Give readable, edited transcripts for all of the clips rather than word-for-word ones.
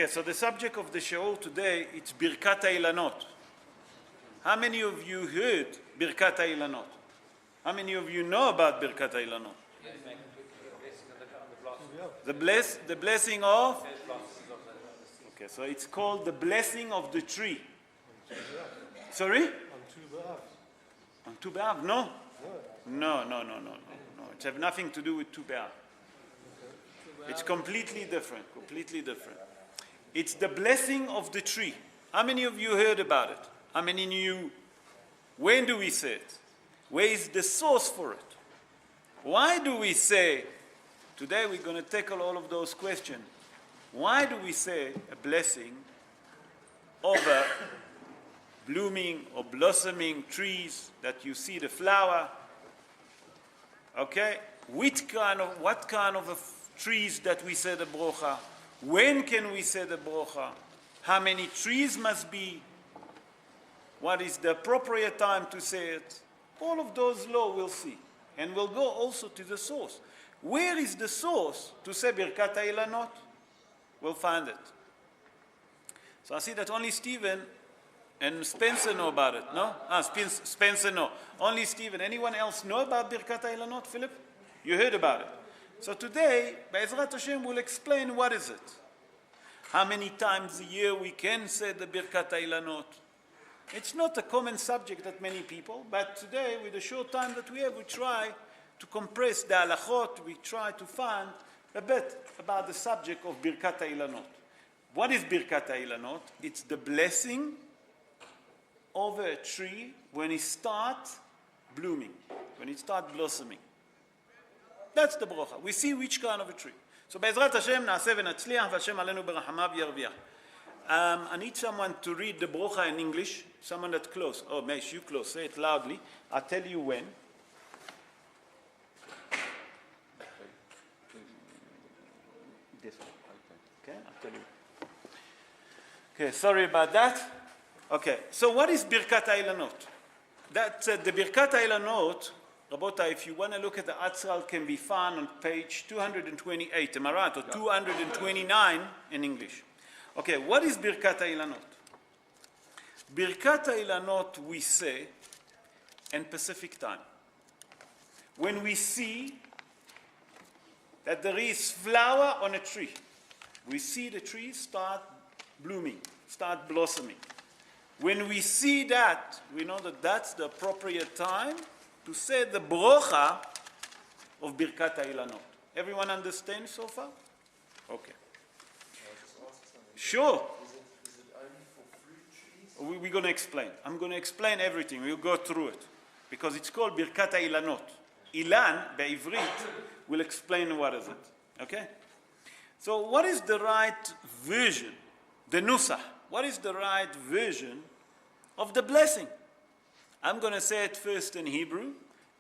Okay, so the subject of the shiur today, it's Birkat HaIlanot. How many of you heard Birkat HaIlanot? How many of you know about Birkat HaIlanot? The blessing of? Okay, so it's called the blessing of the tree. Sorry? On Tu B'Av? No. No. It has nothing to do with Tu B'Av. It's completely different. It's the blessing of the tree. How many of you heard about it? How many knew? When do we say it? Where is the source for it? Why do we say? Today we're going to tackle all of those questions. Why do we say a blessing over blooming or blossoming trees that you see the flower? Okay? What kind of trees that we say the brocha? When can we say the brocha? How many trees must be? What is the appropriate time to say it? All of those laws we'll see. And we'll go also to the source. Where is the source to say Birkat HaIlanot? We'll find it. So I see that only Stephen and Spencer know about it, no? Spencer no. Only Stephen. Anyone else know about Birkat HaIlanot, Philip? You heard about it. So today, Be'ezrat Hashem will explain what is it. How many times a year we can say the Birkat HaIlanot. It's not a common subject that many people, but today, with the short time that we have, we try to compress the halachot, we try to find a bit about the subject of Birkat HaIlanot. What is Birkat HaIlanot? It's the blessing over a tree when it starts blooming, when it starts blossoming. That's the brocha. We see which kind of a tree. So Be'ezrat Hashem na'aseh v'natzliach v'Hashem alenu berachamav yarviach. I need someone to read the brocha in English. Someone that's close. Oh, Mesh, you close. Say it loudly. I'll tell you when. This one. Okay, I'll tell you. Okay, sorry about that. Okay, so what is Birkat HaIlanot? The Birkat HaIlanot, Rabota, if you want to look at the Atzral, can be found on page 228, am I right? Or 229 in English. Okay, what is Birkat HaIlanot? Birkat HaIlanot we say in Pacific time. When we see that there is flower on a tree, we see the tree start blooming, start blossoming. When we see that, we know that that's the appropriate time to say the brocha of Birkat HaIlanot. Everyone understand so far? Okay. Sure. Is it only for fruit trees? We're going to explain. I'm going to explain everything. We'll go through it. Because it's called Birkat HaIlanot. Ilan, be'ivrit, will explain what is it. Okay? So what is the right version? The nusach. What is the right version of the blessing? I'm going to say it first in Hebrew,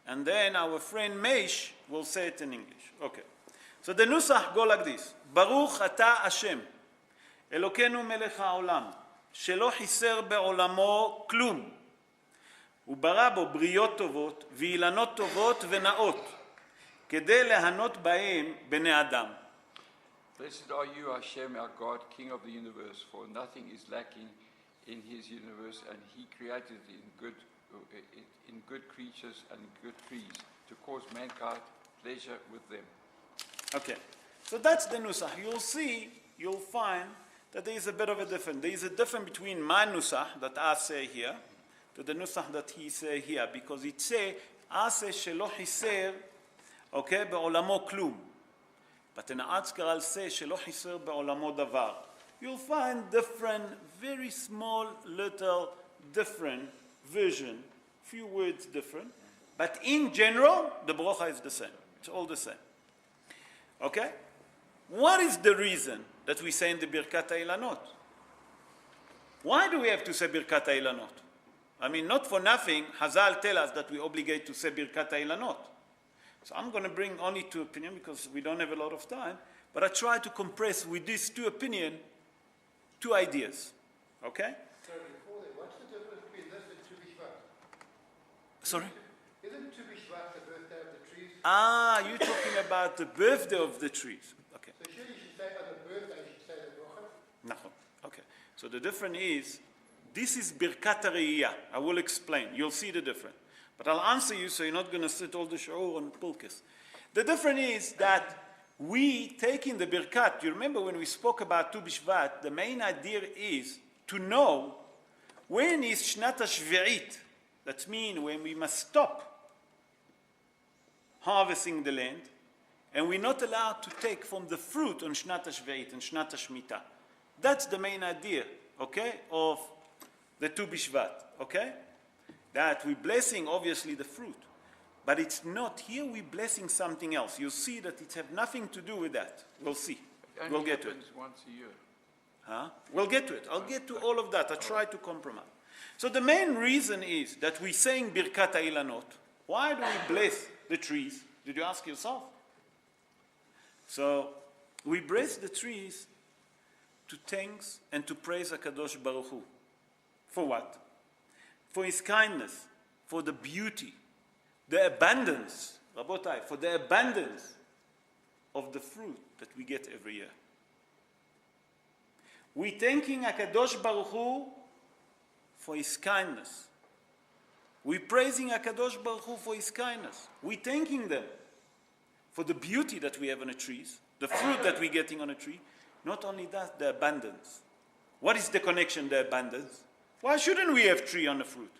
and then our friend Meish will say it in English. Okay. So the nusach go like this. Baruch ata Hashem, Elokeinu melech haolam, shelo chiser be'olamo klum, ubará bo briyot tovot, ve'ilanot tovot ve'naot, kedei lehanot ba'em bnei adam. Blessed are you, Hashem, our God, King of the universe, for nothing is lacking in his universe, and he created in good creatures and good trees to cause mankind pleasure with them. Okay, so that's the nusach. You'll find that there is a bit of a difference. There is a difference between my nusach that I say here to the nusach that he say here, because it say, I say shelo hiser, okay, be'olamo klum. But in Atzkar, I'll say shelo hiser be'olamo davar. You'll find different, very small, little, different version, few words different. But in general, the brocha is the same. It's all the same. Okay? What is the reason that we say in the Birkat HaIlanot? Why do we have to say Birkat HaIlanot? I mean, not for nothing, Hazal tell us that we obligate to say Birkat HaIlanot. So I'm going to bring only two opinions because we don't have a lot of time. But I try to compress with these two opinions, two ideas. Okay? So before that, what's the difference between this and Tu B'Shvat? Sorry? Isn't Tu B'Shvat the birthday of the trees? You're talking about the birthday of the trees. Okay. So surely you should say on the birthday, you should say the bracha? נכון. Okay. So the difference is, this is Birkat HaReiyah. I will explain. You'll see the difference. But I'll answer you so you're not going to sit all the shiur on pulkes. The difference is that we take in the Birkat, you remember when we spoke about Tu B'Shvat, the main idea is to know when is Shnat HaShvi'it. That means when we must stop harvesting the land, and we're not allowed to take from the fruit on Shnat HaShvi'it and Shnat HaShmita. That's the main idea, okay, of the Tu B'Shvat, okay? That we're blessing, obviously, the fruit. But it's not, here we're blessing something else. You'll see that it has nothing to do with that. We'll see. It We'll only get to it. happens once a year. Huh? We'll get to it. I'll get to all of that. I try to compromise. So the main reason is that we're saying Birkat HaIlanot. Why do we bless the trees? Did you ask yourself? So we bless the trees to thanks and to praise HaKadosh Baruch Hu. For what? For his kindness, for the beauty, the abundance, Rabotai, for the abundance of the fruit that we get every year. We thanking HaKadosh Baruch Hu for his kindness. We praising HaKadosh Baruch Hu for his kindness. We thanking them for the beauty that we have on the trees, the fruit that we're getting on a tree. Not only that, the abundance. What is the connection, the abundance? Why shouldn't we have tree on the fruit?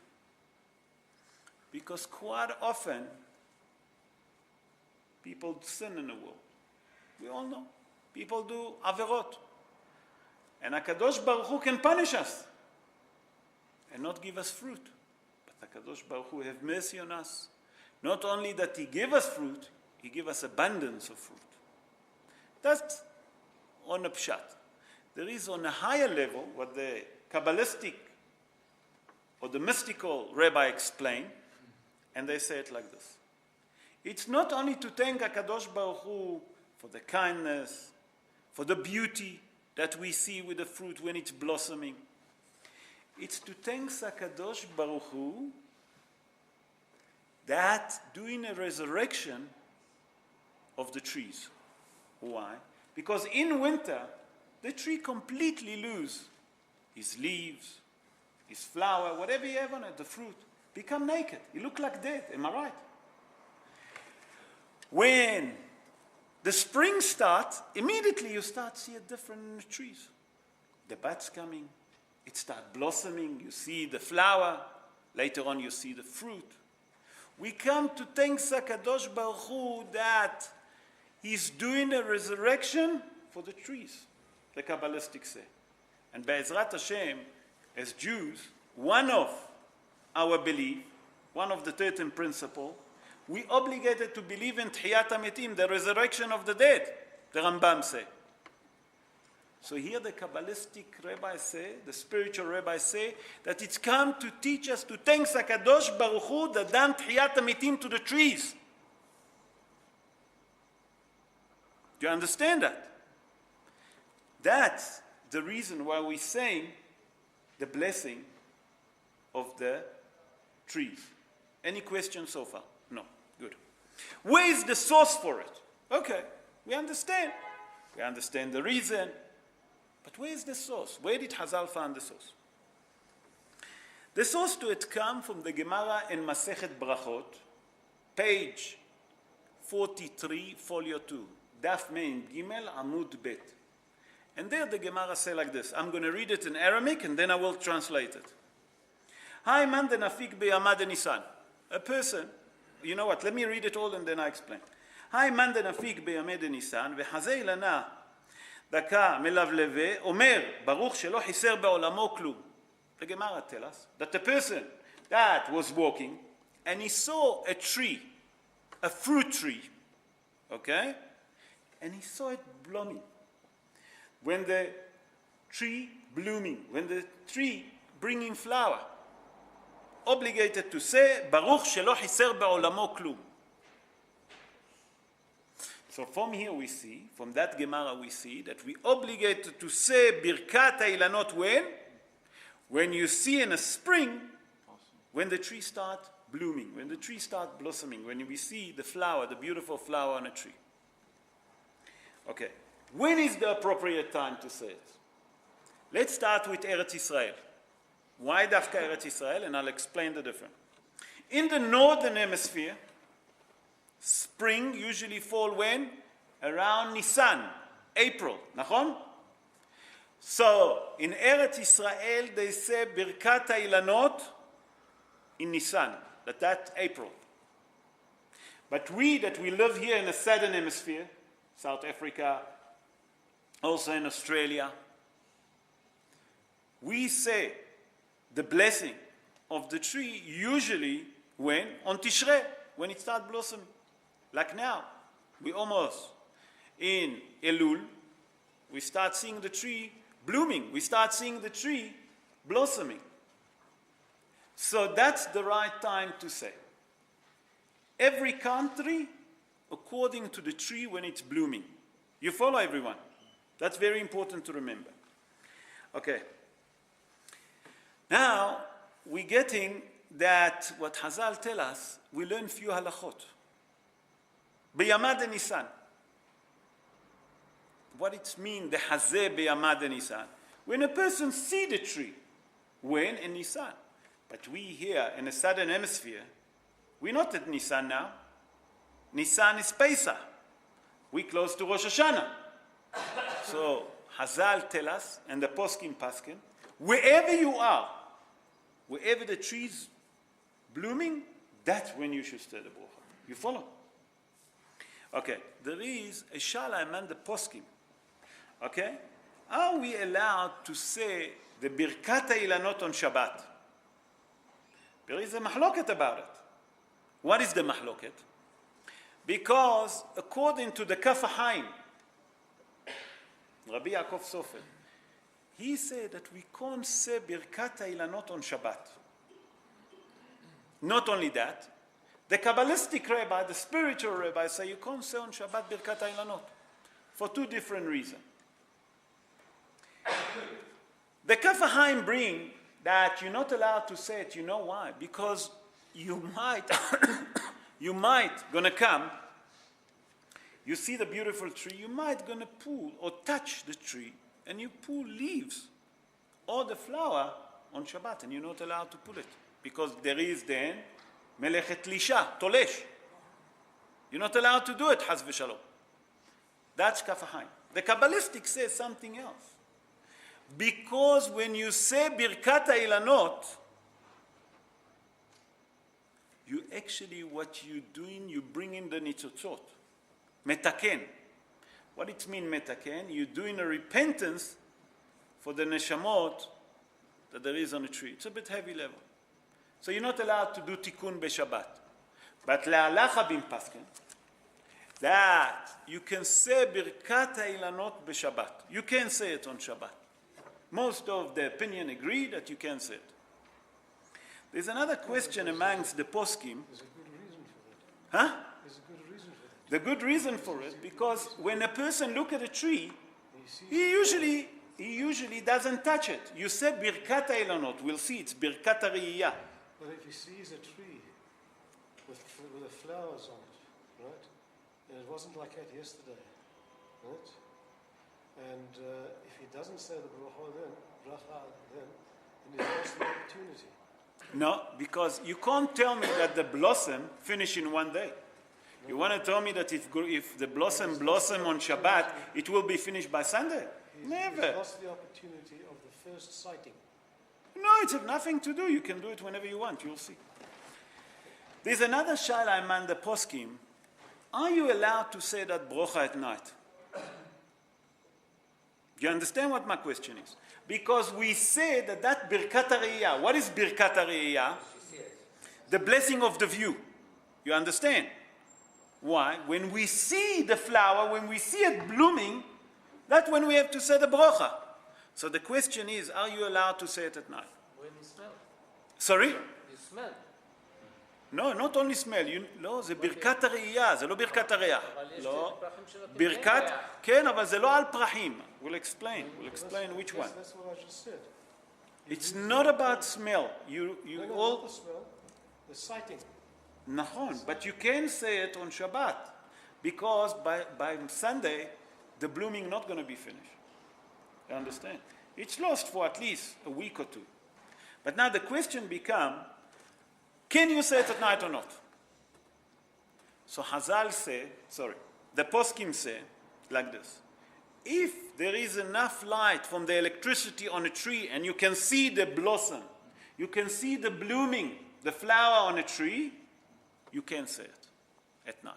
Because quite often, people sin in the world. We all know. People do averot. And HaKadosh Baruch Hu can punish us and not give us fruit. But HaKadosh Baruch Hu have mercy on us. Not only that he give us fruit, he give us abundance of fruit. That's on a pshat. There is on a higher level what the Kabbalistic or the mystical rabbi explain, and they say it like this. It's not only to thank HaKadosh Baruch Hu for the kindness, for the beauty that we see with the fruit when it's blossoming. It's to thank HaKadosh Baruch Hu that doing a resurrection of the trees. Why? Because in winter, the tree completely lose his leaves, his flower, whatever you have on it, the fruit, become naked. You look like dead, am I right? When the spring starts, immediately you start to see a different trees. The buds coming, it starts blossoming, you see the flower, later on you see the fruit. We come to thank HaKadosh Baruch Hu that he's doing a resurrection for the trees, the Kabbalistic say. And Be'ezrat Hashem, as Jews, one of our belief, one of the 13 principles, we obligated to believe in Tchiyat HaMetim, the resurrection of the dead, the Rambam say. So here the Kabbalistic rabbis say, the spiritual rabbis say, that it's come to teach us to thank HaKadosh Baruch Hu that done Tchiyat HaMetim to the trees. Do you understand that? That's the reason why we saying the blessing of the trees. Any questions so far? No. Good. Where is the source for it? Okay, we understand. We understand the reason. But where is the source? Where did Hazal find the source? The source to it come from the Gemara in Masechet Brachot, page 43, folio 2, Daf Mein Gimel Amud Bet. And there the Gemara say like this. I'm going to read it in Aramaic and then I will translate it. Hai man de nafik beyamad nisan. A person, you know what, let me read it all and then I explain. Hai man de nafik beyamad nisan, v'chazei lana דקה מלבלבה, אומר, ברוך שלא חיסר בעולמו כלום. The Gemara tell us that the person that was walking and he saw a tree, a fruit tree, okay? And he saw it blooming. When the tree blooming, when the tree bringing flower, obligated to say, ברוך שלא חיסר בעולמו כלום. So from here we see, from that Gemara we see that we obligated to say Birkat HaIlanot when? When you see in a spring, when the tree start blooming, when the tree start blossoming, when we see the flower, the beautiful flower on a tree. Okay, when is the appropriate time to say it? Let's start with Eretz Israel. Why Dafka Eretz Israel? And I'll explain the difference. In the northern hemisphere, spring usually fall when? Around Nisan, April, nachon? So in Eretz Israel they say Birkat HaIlanot in Nisan, that's April. But we live here in the southern hemisphere, South Africa, also in Australia, we say the blessing of the tree usually when? On Tishrei, when it starts blossoming. Like now, we almost in Elul, we start seeing the tree blooming. We start seeing the tree blossoming. So that's the right time to say. Every country according to the tree when it's blooming. You follow, everyone? That's very important to remember. Okay. Now, we're getting that what Hazal tell us, we learn few halachot. B'yamad Nisan. What it means, the hazeh b'yamad Nisan. When a person see the tree, when? In Nisan. But we here in the southern hemisphere, we're not at Nisan now. Nisan is Pesach. We close to Rosh Hashanah. So Hazal tell us, and the poskim paskin, wherever you are, wherever the tree's blooming, that's when you should say the bracha. You follow? Okay, there is a shala among the poskim. Okay? Are we allowed to say the Birkat HaIlanot on Shabbat? There is a mahloket about it. What is the mahloket? Because according to the Kaf HaHaim, Rabbi Yaakov Sofer, he said that we can't say Birkat HaIlanot on Shabbat. Not only that, the Kabbalistic rabbi, the spiritual rabbi, say you can't say on Shabbat Birkat HaIlanot for two different reasons. The Kaf HaHaim bring that you're not allowed to say it. You know why? Because you might, you might gonna come, you see the beautiful tree, you might gonna pull or touch the tree, and you pull leaves or the flower on Shabbat, and you're not allowed to pull it. Because there is then melechet lisha, tolesh. You're not allowed to do it, haz v'shalom. That's Kaf HaHaim. The Kabbalistic says something else. Because when you say Birkat HaIlanot, you actually, what you're doing, you bring in the nitzotzot. Metaken. What it means, metaken? You're doing a repentance for the neshamot that there is on the tree. It's a bit heavy level. So you're not allowed to do tikkun b'Shabbat. But le'alacha bin pasken, that you can say Birkat HaIlanot b'Shabbat. You can say it on Shabbat. Most of the opinion agree that you can say it. There's another question amongst the poskim. There's a good reason for it. Huh? There's a good reason for it. The good reason for it, because when a person look at a tree, He sees he usually doesn't touch it. You say Birkat HaIlanot, we'll see it's Birkat HaRiyah. But if he sees a tree with the flowers on it, right? And it wasn't like that yesterday, right? And if he doesn't say the bracha then he's lost the opportunity. No, because you can't tell me that the blossom finish in one day. You want to tell me that if the blossom on Shabbat, it will be finished by Sunday? Never. He's lost the opportunity of the first sighting. No, it's nothing to do. You can do it whenever you want. You'll see. There's another shaila among the poskim. Are you allowed to say that brocha at night? Do you understand what my question is? Because we say that Birkat HaRiyah. What is Birkat HaRiyah? The blessing of the view. You understand? Why? When we see the flower, when we see it blooming, that's when we have to say the bracha. So the question is, are you allowed to say it at night? When you smell. Sorry? You smell. No, not only smell. לא, זה ברכת הראייה, זה לא ברכת הריח. לא. ברכת, כן, אבל זה לא על פרחים. We'll explain which one. That's what I just said. It's not about smell. You No, all... not the smell, the sighting. נכון, but you can say it on Shabbat. Because by Sunday, the blooming not going to be finished. You understand? It's lost for at least a week or two. But now the question becomes, can you say it at night or not? So Hazal say, the poskim say like this. If there is enough light from the electricity on a tree and you can see the blossom, you can see the blooming, the flower on a tree, you can say it at night.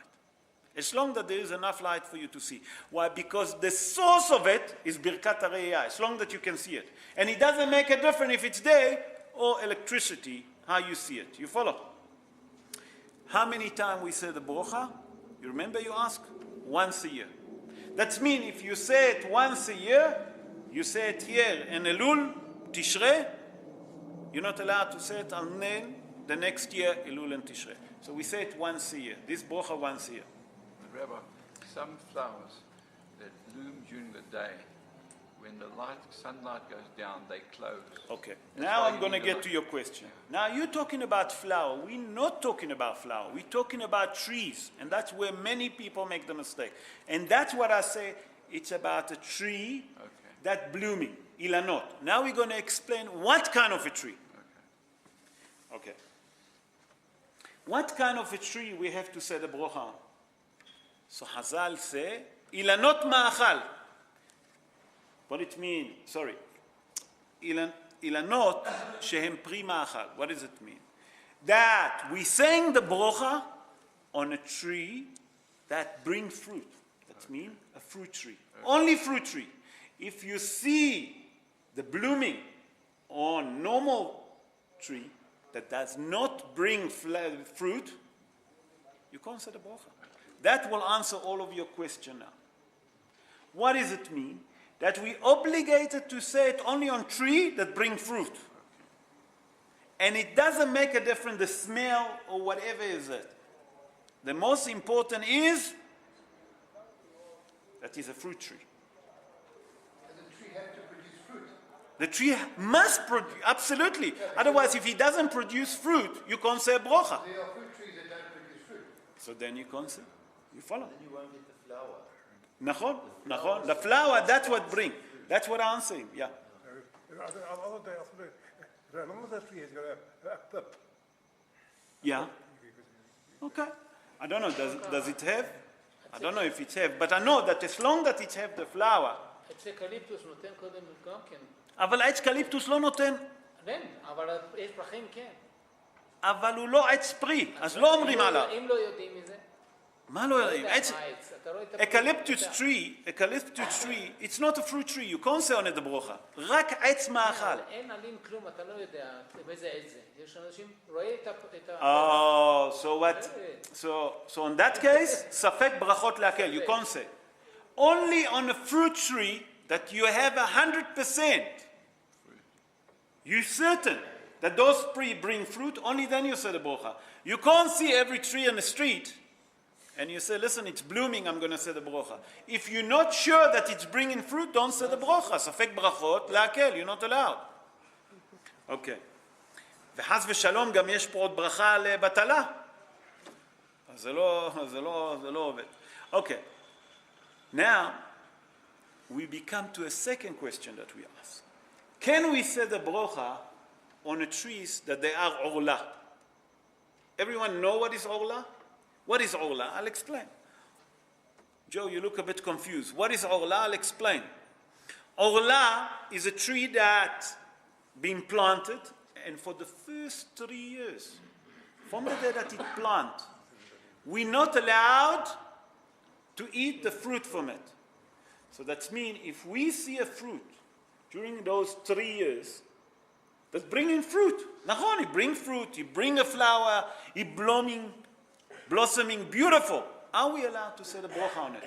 As long as there is enough light for you to see. Why? Because the source of it is Birkat HaReiyah, as long as you can see it. And it doesn't make a difference if it's day or electricity, how you see it. You follow? How many times we say the brocha? You remember you asked? Once a year. That means if you say it once a year, you say it here in Elul, Tishrei, you're not allowed to say it until the next year, Elul and Tishrei. So we say it once a year. This brocha once a year. Rabbi, some flowers that bloom during the day, when the sunlight goes down, they close. Okay. That's Now why I'm you going to need get a- to your question. Now you're talking about flower. We're not talking about flower. We're talking about trees. And that's where many people make the mistake. And that's what I say. It's about a tree that's blooming. Ilanot. Now we're going to explain what kind of a tree. Okay. What kind of a tree we have to say the brocha on? So Hazal say, Ilanot ma'achal. What it means? Sorry. Ilanot shehem pri ma'achal. What does it mean? That we sang the brocha on a tree that brings fruit. That means a fruit tree. Only fruit tree. If you see the blooming on normal tree that does not bring fruit, you can't say the bracha. That will answer all of your question now. What does it mean? That we obligated to say it only on tree that bring fruit. And it doesn't make a difference the smell or whatever is it. The most important is that is a fruit tree. Does the tree have to produce fruit? The tree must produce, absolutely. Otherwise, if it doesn't produce fruit, you can't say brocha. There are fruit trees that don't produce fruit. So then you can't say. You follow? Then you won't get the flower. Nachon, nachon. The flower, that's what bring. That's what I'm saying. Yeah. As long as the tree has got a pip. Yeah. Okay. I don't know. Does it have? I don't know if it have, but I know that as long that it have the flower. עץ אקליפטוס נותן קודם גם כן. אבל העץ קליפטוס לא נותן, כן, אבל יש פרחים כן. אבל הוא לא עץ פרי, אז לא אומרים עליו. אם לא יודעים מזה, מה לא יודעים? עץ... מה העץ? אתה רואה את Eucalyptus tree, it's not a fruit tree, you can't say on it the brocha. רק עץ מאכל. אין עלים כלום, אתה לא יודע באיזה עץ זה. יש אנשים, רואה את ה... Oh, so what? So in that case, ספק ברכות להקל, you can't say. Only on a fruit tree that you have 100%. You're certain that those trees bring fruit, only then you say the brocha. You can't see every tree in the street and you say, listen, it's blooming, I'm going to say the brocha. If you're not sure that it's bringing fruit, don't say the brocha. ספק ברכות להקל, you're not allowed. Okay. וחס ושלום גם יש פה עוד ברכה לבטלה. אז זה לא עובד. Okay. Now, we become to a second question that we ask. Can we say the brocha on the trees that they are orla? Everyone know what is orla? What is orla? I'll explain. Joe, you look a bit confused. What is orla? I'll explain. Orla is a tree that been planted, and for the first 3 years, from the day that it planted, we're not allowed to eat the fruit from it. So that means if we see a fruit during those 3 years that's bringing fruit, Nahon, it brings fruit, you bring a flower, it blossoming, beautiful. Are we allowed to say the bracha on it?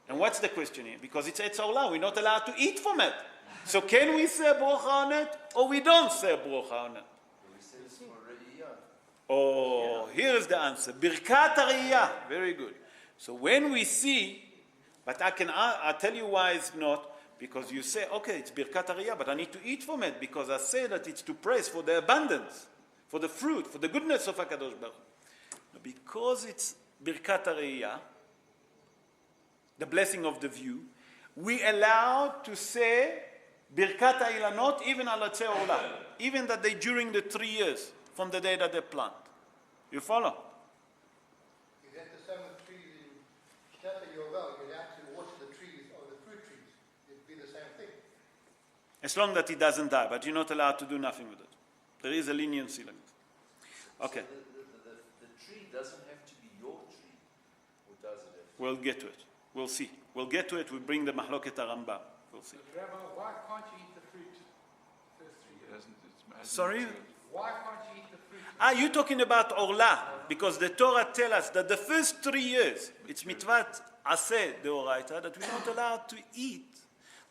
And what's the question here? Because it's Etz Olah, we're not allowed to eat from it. So can we say a bracha on it, or we don't say a bracha on it? Oh, here is the answer. Birkat HaReiyah. Very good. So when we see, but I'll tell you why it's not, because you say, okay, it's Birkat HaReiyah, but I need to eat from it, because I say that it's to praise for the abundance, for the fruit, for the goodness of HaKadosh Baruch Hu. Because it's Birkat HaReiyah, the blessing of the view, we allowed to say Birkat Ilanot, even al Atzei Orla, even that they during the 3 years from the day that they plant. You follow? Is that the same with trees in Shtata Yovel? You're allowed to water the trees or the fruit trees. It'd be the same thing. As long that it doesn't die, but you're not allowed to do nothing with it. There is a leniency like this. Okay, So the tree doesn't have to be your tree, or does it have to? we'll get to it. We'll see. We'll get to it. We bring the Mahloket Rambam. We'll see. Rabbi, why can't you eat the fruit first 3 It years? hasn't Sorry? matured. Why can't you eat the fruit? You're talking about Orla, because the Torah tells us that the first 3 years, it's mitzvat aseh deoraita, that we're not allowed to eat.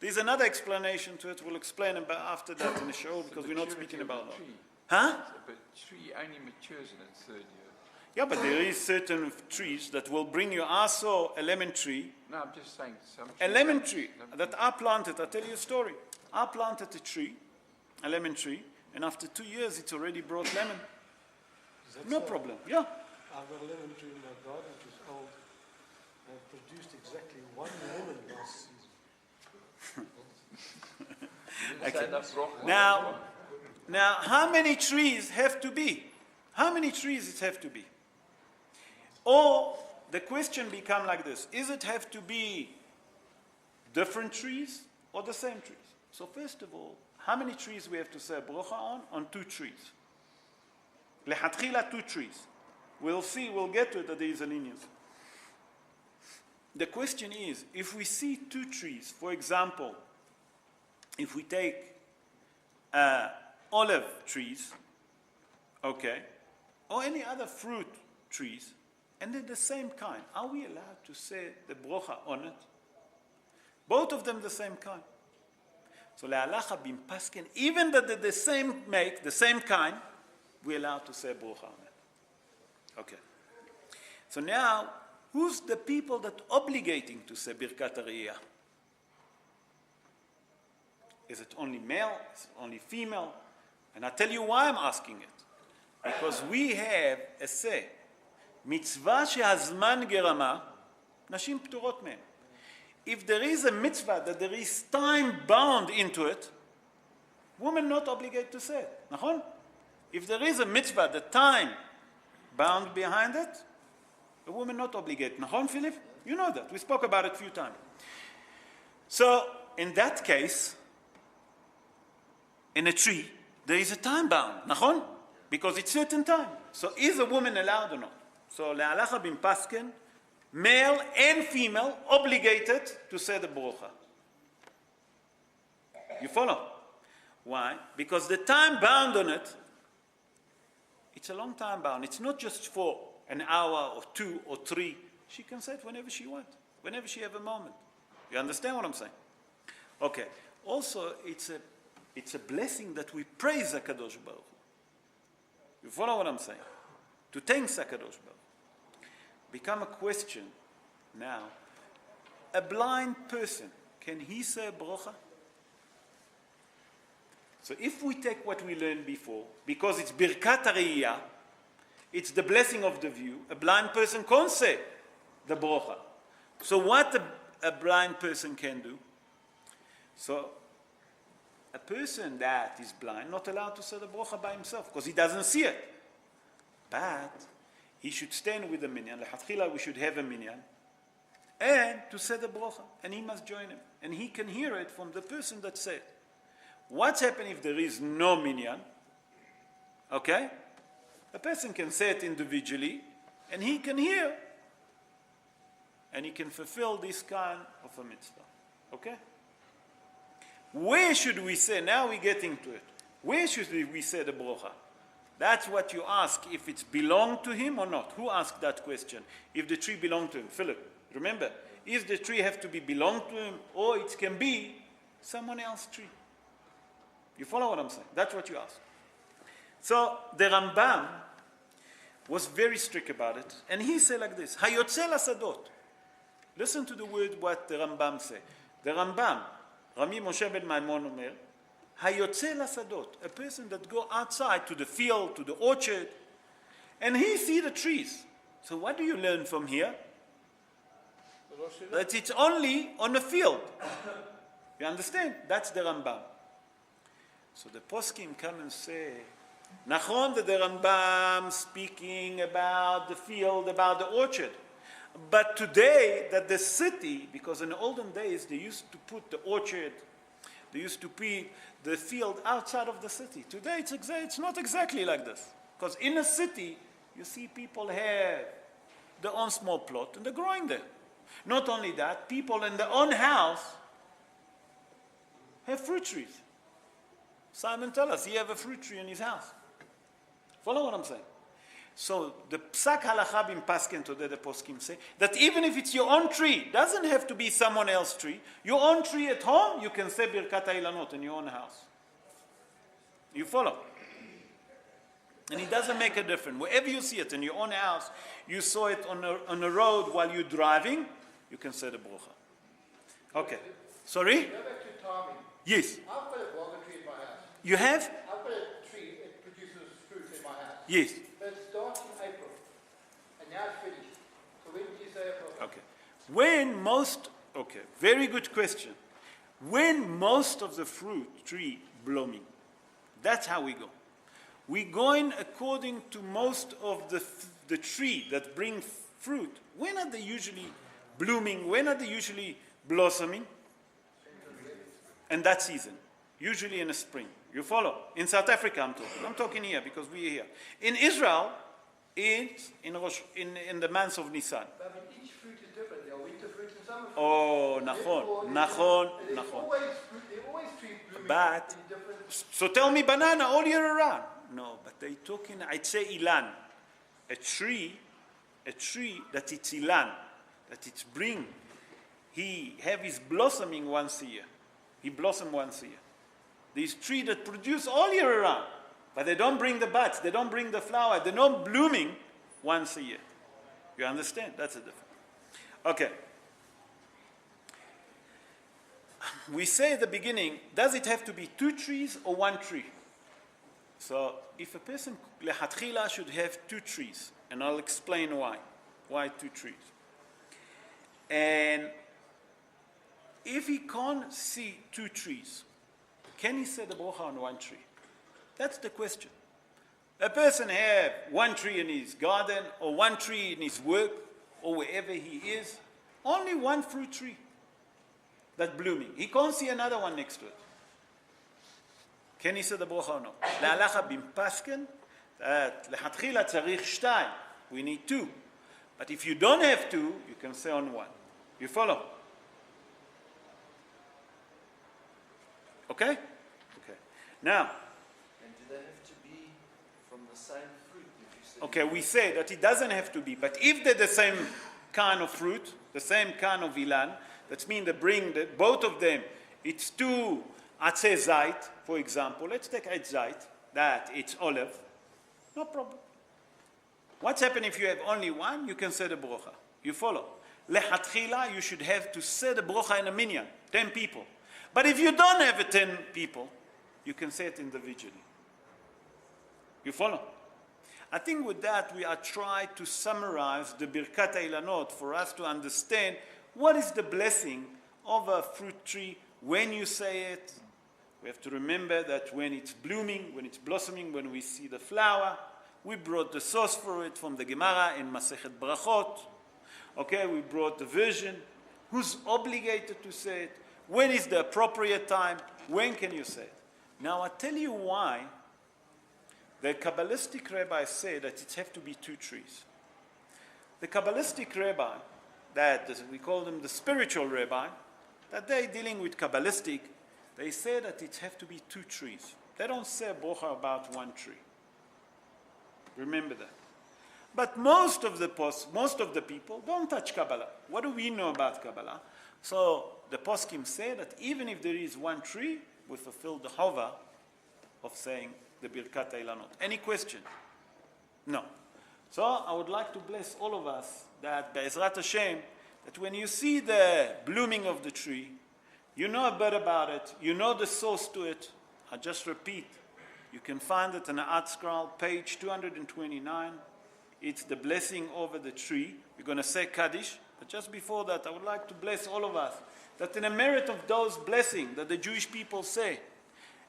There's another explanation to it. We'll explain about after that in the show, because we're not Maturity speaking of the about that. tree. Huh? But tree only matures in its 3rd year. Yeah, but there is certain trees that will bring you also a lemon tree. No, I'm just saying some A trees lemon don't- tree some that trees- I planted. I'll tell you a story. I planted a tree, a lemon tree, and after 2 years it's already brought lemon. Is that No so? problem. Yeah. I've got a lemon tree in my garden which is old and it produced exactly one lemon last season. You didn't say enough rock. Now, how many trees have to be? How many trees it have to be? Or the question become like this: is it have to be different trees or the same trees? So first of all, how many trees we have to say brocha on? On 2 trees. Lehatchila 2 trees. We'll see. We'll get to it that there is a leniency. The question is, if we see 2 trees, for example, if we take olive trees, okay, or any other fruit trees, and they're the same kind, are we allowed to say the brocha on it? Both of them the same kind. So le'alacha bim pasken, even that they're the same make, the same kind, we're allowed to say brocha on it. Okay. So now, who's the people that obligating to say Birkat Ariyah? Is it only male? Is it only female? And I'll tell you why I'm asking it. Because we have a say. Mitzvah שהזמן גרמה, נשים פטורות מהן. If there is a mitzvah that there is time bound into it, women not obligated to say it. נכון? If there is a mitzvah, the time bound behind it, a woman not obligated. נכון, Philip? You know that. We spoke about it a few times. So, in that case, in a tree, there is a time bound, נכון? Because it's certain time. So is a woman allowed or not? So le'alacha bim pasken, male and female obligated to say the brocha. You follow? Why? Because the time bound on it, it's a long time bound. It's not just for an hour or 2 or 3. She can say it whenever she wants, whenever she have a moment. You understand what I'm saying? Okay. Also, it's a blessing that we praise HaKadosh Baruch Hu. You follow what I'm saying? To thank HaKadosh Baruch Hu. Become a question now. A blind person, can he say brocha? So if we take what we learned before, because it's Birkat Ariyah, it's the blessing of the view, a blind person can't say the brocha. So what a blind person can do? So a person that is blind, not allowed to say the brocha by himself, because he doesn't see it. But he should stand with the minyan. L'chatchila, we should have a minyan. And to say the brocha. And he must join him. And he can hear it from the person that said. What's happening if there is no minyan? Okay? A person can say it individually, and he can hear. And he can fulfill this kind of a mitzvah. Okay? Where should we say? Now we're getting to it. Where should we say the brocha? That's what you ask, if it's belong to him or not. Who asked that question? If the tree belonged to him. Philip, remember, is the tree have to be belong to him, or it can be someone else's tree? You follow what I'm saying? That's what you ask. So the Rambam was very strict about it, and he said like this, Hayotze lasadot. Listen to the word what the Rambam say. The Rambam, Rami Moshe ben Maimon Omer, Hayotze lasadot, a person that go outside to the field, to the orchard, and he see the trees. So what do you learn from here? That it's only on the field. You understand? That's the Rambam. So the poskim come and say, Nachon that the Rambam speaking about the field, about the orchard. But today that the city, because in the olden days they used to put the orchard, they used to put the field outside of the city. Today it's not exactly like this. Because in a city, you see people have their own small plot and they're growing there. Not only that, people in their own house have fruit trees. Simon tell us he have a fruit tree in his house. Follow what I'm saying? So the Psak Halacha in Paskin today, the poskim say that even if it's your own tree, doesn't have to be someone else's tree. Your own tree at home, you can say Birkat Ilanot in your own house. You follow? And it doesn't make a difference. Wherever you see it in your own house, you saw it on a road while you're driving, you can say the brocha. Okay. Sorry? Go back to timing. Yes. I've got a guava tree in my house. You have? I've got a tree, it produces fruit in my house. Yes. But it starts in April. And now it's finished. So when did you say April? Okay. Very good question. When most of the fruit tree blooming. That's how we go. We're going according to most of the tree that bring fruit. When are they usually blooming? When are they usually blossoming? And that season, usually in the spring. You follow? In South Africa, I'm talking here because we're here. In Israel, it's in the months of Nisan. But I mean, each fruit is different. There are winter fruits and summer fruits. Oh, nachon. There's always trees blooming But, in different... so tell me banana all year around. No, but they talking, I'd say ilan. A tree that it's ilan, that it's bring. He have his blossoming once a year. He blossom once a year. These trees that produce all year around, but they don't bring the buds, they don't bring the flower, they're not blooming once a year. You understand? That's the difference. Okay. We say at the beginning, does it have to be 2 trees or 1 tree? So if a person lehatchila should have 2 trees, and I'll explain why. Why 2 trees? And if he can't see 2 trees, can he say the bracha on 1 tree? That's the question. A person have 1 tree in his garden, or 1 tree in his work, or wherever he is, only 1 fruit tree that's blooming. He can't see another one next to it. Can he say the bracha or no? Le'alacha bim pasken, that lehatchila tzarich 2. We need 2. But if you don't have 2, you can say on 1. You follow? Okay? Okay. Now, And do they have to be from the same fruit that you said? okay, we say that it doesn't have to be, but if they're the same kind of fruit, the same kind of ilan, that means they bring both of them, it's 2 atzei zait, for example. Let's take etz zait, that it's olive. No problem. What's happening if you have only 1? You can say the brocha. You follow? Lehatchila, you should have to say the brocha in a minyan, 10 people. But if you don't have 10 people, you can say it individually. You follow? I think with that we are trying to summarize the Birkat Ilanot for us to understand what is the blessing of a fruit tree when you say it. We have to remember that when it's blooming, when it's blossoming, when we see the flower, we brought the source for it from the Gemara in Masechet Brachot. Okay, we brought the version. Who's obligated to say it? When is the appropriate time? When can you say it? Now I'll tell you why the Kabbalistic rabbi say that it have to be 2 trees. The Kabbalistic rabbi, we call them the spiritual rabbi, that they're dealing with Kabbalistic, they say that it have to be 2 trees. They don't say a brocha about 1 tree. Remember that. But most of the people don't touch Kabbalah. What do we know about Kabbalah? So the poskim say that even if there is 1 tree, we fulfill the chova of saying the Birkat Ilanot. Any question? No. So I would like to bless all of us that Be'ezrat Hashem, that when you see the blooming of the tree, you know a bit about it, you know the source to it. I just repeat, you can find it in the Art Scroll, page 229. It's the blessing over the tree. We're going to say Kaddish, But just before that, I would like to bless all of us, that in the merit of those blessings that the Jewish people say,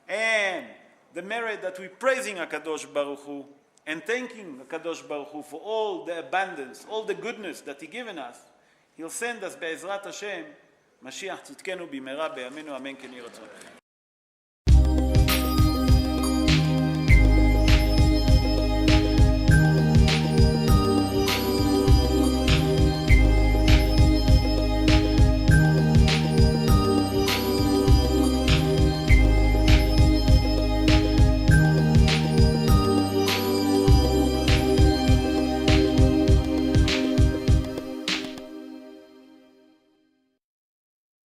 and the merit that we're praising HaKadosh Baruch Hu, and thanking HaKadosh Baruch Hu for all the abundance, all the goodness that He given us, He'll send us, Be'ezrat Hashem, Mashiach Tzidkenu b'mehera b'yameinu, Amen, כן יהי רצון.